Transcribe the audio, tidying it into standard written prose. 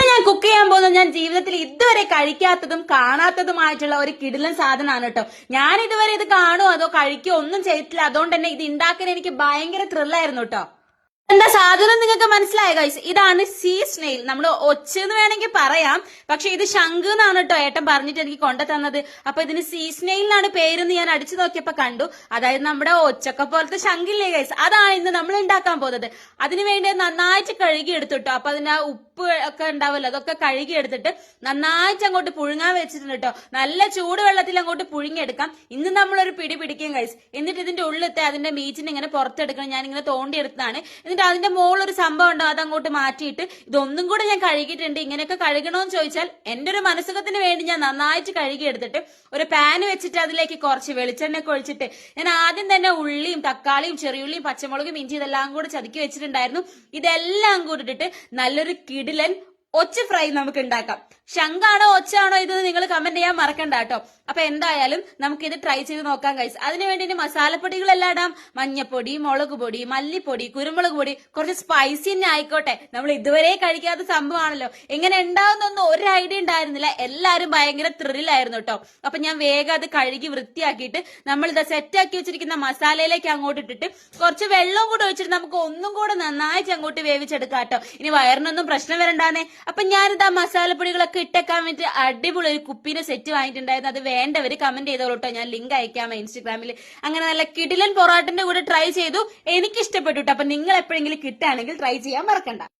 ഞാൻ കുക്ക് ചെയ്യാൻ പോകുന്നത് ഞാൻ ജീവിതത്തിൽ ഇതുവരെ കഴിക്കാത്തതും കാണാത്തതുമായിട്ടുള്ള ഒരു കിടിലൻ സാധനമാണ് കേട്ടോ. ഞാൻ ഇതുവരെ ഇത് കാണുമോ അതോ കഴിക്കുകയോ ഒന്നും ചെയ്തിട്ടില്ല. അതുകൊണ്ട് തന്നെ ഇത് ഉണ്ടാക്കാൻ എനിക്ക് ഭയങ്കര ത്രില്ലായിരുന്നു കേട്ടോ. എന്താ സാധനം നിങ്ങൾക്ക് മനസ്സിലായ ഗൈസ്? ഇതാണ് സീ സ്നെയിൽ. നമ്മൾ ഒച്ചെന്ന് വേണമെങ്കിൽ പറയാം, പക്ഷെ ഇത് ശംഖ് എന്നാണ് കേട്ടോ ഏട്ടൻ പറഞ്ഞിട്ട് എനിക്ക് കൊണ്ടു തന്നത്. അപ്പൊ ഇതിന് സീ സ്നെയിൽ എന്നാണ് പേരെന്ന് ഞാൻ അടിച്ചു നോക്കിയപ്പോ കണ്ടു. അതായത് നമ്മുടെ ഒച്ചക്ക പോലത്തെ ശംഖില്ലേ ഗൈസ്, അതാണ് ഇന്ന് നമ്മൾ ഉണ്ടാക്കാൻ പോകുന്നത്. അതിനു വേണ്ടി നന്നായിട്ട് കഴുകി എടുത്തിട്ടോ. അപ്പൊ അതിന് ഉപ്പ് ഒക്കെ ഉണ്ടാവല്ലോ, അതൊക്കെ കഴുകി എടുത്തിട്ട് നന്നായിട്ട് അങ്ങോട്ട് പുഴുങ്ങാൻ വെച്ചിട്ടുണ്ട് കേട്ടോ. നല്ല ചൂടുവെള്ളത്തിൽ അങ്ങോട്ട് പുഴുങ്ങിയെടുക്കാം. ഇന്ന് നമ്മളൊരു പിടി പിടിക്കും ഗൈസ്. എന്നിട്ട് ഇതിന്റെ ഉള്ളിലത്തെ അതിന്റെ മീറ്റിനെ ഇങ്ങനെ പുറത്തെടുക്കണം. ഞാൻ ഇങ്ങനെ തോണ്ടിയെടുത്താണ്. അതിന്റെ മുകളിലൊരു സംഭവം ഉണ്ടോ, അതങ്ങോട്ട് മാറ്റിയിട്ട് ഇതൊന്നും കൂടെ ഞാൻ കഴുകിയിട്ടുണ്ട്. ഇങ്ങനെയൊക്കെ കഴുകണമെന്ന് ചോദിച്ചാൽ എന്റെ ഒരു മനസ്സുഖത്തിന് വേണ്ടി ഞാൻ നന്നായിട്ട് കഴുകി എടുത്തിട്ട് ഒരു പാൻ വെച്ചിട്ട് അതിലേക്ക് കുറച്ച് വെളിച്ചെണ്ണയൊക്കെ ഒഴിച്ചിട്ട് ഞാൻ ആദ്യം തന്നെ ഉള്ളിയും തക്കാളിയും ചെറിയുള്ളിയും പച്ചമുളകും ഇഞ്ചി ഇതെല്ലാം കൂടെ ചതുക്കി വെച്ചിട്ടുണ്ടായിരുന്നു. ഇതെല്ലാം കൂടി ഇട്ടിട്ട് നല്ലൊരു കിടിലൻ ഒച്ച ഫ്രൈ നമുക്ക് ഉണ്ടാക്കാം. ശംഖാണോ ഒച്ചാണോ ഇത് നിങ്ങൾ കമന്റ് ചെയ്യാൻ മറക്കണ്ട കേട്ടോ. അപ്പൊ എന്തായാലും നമുക്ക് ഇത് ട്രൈ ചെയ്ത് നോക്കാം ഗൈസ്. അതിനുവേണ്ടി ഇനി മസാലപ്പൊടികളെല്ലാം ഇടാം. മഞ്ഞപ്പൊടി, മുളക് പൊടി, മല്ലിപ്പൊടി, കുരുമുളക് പൊടി, കുറച്ച് സ്പൈസി തന്നെ ആയിക്കോട്ടെ. നമ്മൾ ഇതുവരെ കഴിക്കാത്ത സംഭവമാണല്ലോ. എങ്ങനെ ഉണ്ടാവുന്നൊന്നും ഒരു ഐഡിയ ഉണ്ടായിരുന്നില്ല. എല്ലാരും ഭയങ്കര ത്രില്ലായിരുന്നു കേട്ടോ. അപ്പൊ ഞാൻ വേഗം അത് കഴുകി വൃത്തിയാക്കിയിട്ട് നമ്മൾ ഇത് സെറ്റാക്കി വെച്ചിരിക്കുന്ന മസാലയിലേക്ക് അങ്ങോട്ട് ഇട്ടിട്ട് കുറച്ച് വെള്ളവും കൂടെ ഒഴിച്ചിട്ട് നമുക്ക് ഒന്നും കൂടെ നന്നായിട്ട് അങ്ങോട്ട് വേവിച്ചെടുക്കാം കേട്ടോ. ഇനി വയറിനൊന്നും പ്രശ്നം വരണ്ടാന്നേ. അപ്പൊ ഞാനിത് ആ മസാലപ്പൊടികളൊക്കെ ഇട്ടേക്കാൻ വേണ്ടി അടിപൊളി ഒരു കുപ്പീനെ സെറ്റ് വാങ്ങിയിട്ടുണ്ടായിരുന്നു. അത് വേണ്ടവര് കമന്റ് ചെയ്തോളൂ കേട്ടോ. ഞാൻ ലിങ്ക് അയക്കാം ഇൻസ്റ്റാഗ്രാമിൽ. അങ്ങനെ നല്ല കിടിലൻ പൊറോട്ടന്റെ കൂടെ ട്രൈ ചെയ്തു. എനിക്ക് ഇഷ്ടപ്പെട്ടു കേട്ടോ. അപ്പൊ നിങ്ങൾ എപ്പോഴെങ്കിലും കിട്ടുകയാണെങ്കിൽ ട്രൈ ചെയ്യാൻ മറക്കണ്ട.